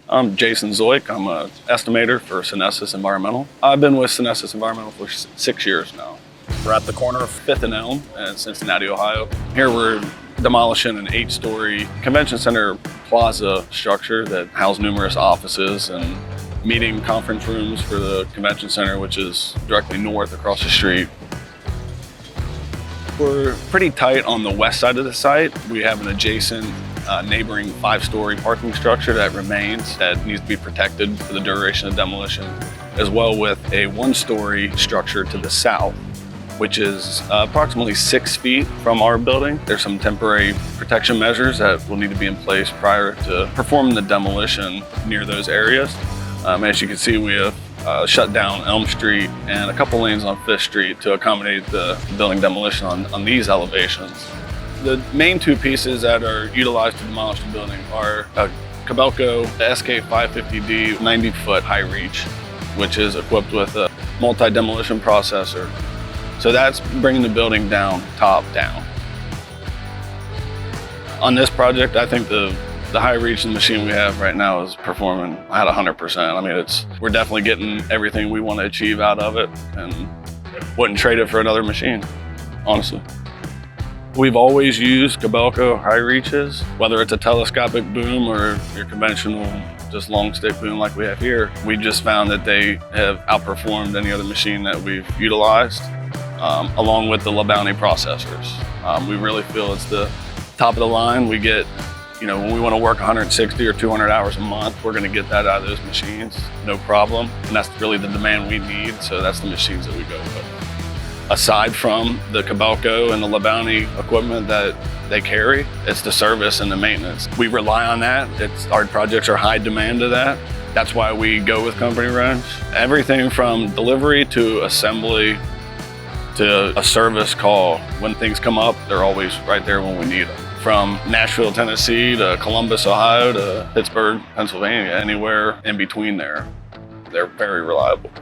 I'm Jason Zeuch. I'm an estimator for Sunesis Environmental. I've been with Sunesis Environmental for 6 years now. We're at the corner of 5th and Elm in Cincinnati, Ohio. Here we're demolishing an 8-story convention center plaza structure that houses numerous offices and meeting conference rooms for the convention center, which is directly north across the street. We're pretty tight on the west side of the site. We have an adjacent neighboring 5-story parking structure that remains that needs to be protected for the duration of demolition, as well with a 1-story structure to the south, which is approximately 6 feet from our building. There's some temporary protection measures that will need to be in place prior to performing the demolition near those areas. As you can see, we have shut down Elm Street and a couple lanes on 5th Street to accommodate the building demolition on these elevations. The main 2 pieces that are utilized to demolish the building are a Kobelco SK550DLC 90-foot high reach, which is equipped with a multi-demolition processor. So that's bringing the building down, top down. On this project, I think the high reach machine we have right now is performing at 100%. I mean, we're definitely getting everything we want to achieve out of it and wouldn't trade it for another machine, honestly. We've always used Kobelco high reaches, whether it's a telescopic boom or your conventional just long stick boom like we have here. We just found that they have outperformed any other machine that we've utilized, along with the LaBounty processors. We really feel it's the top of the line. We get, when we want to work 160 or 200 hours a month, we're going to get that out of those machines, no problem. And that's really the demand we need, so that's the machines that we go with. Aside from the Kobelco and the LaBounty equipment that they carry, it's the service and the maintenance. We rely on that. Our projects are high demand of that. That's why we go with company runs. Everything from delivery to assembly to a service call. When things come up, they're always right there when we need them. From Nashville, Tennessee to Columbus, Ohio to Pittsburgh, Pennsylvania, anywhere in between there. They're very reliable.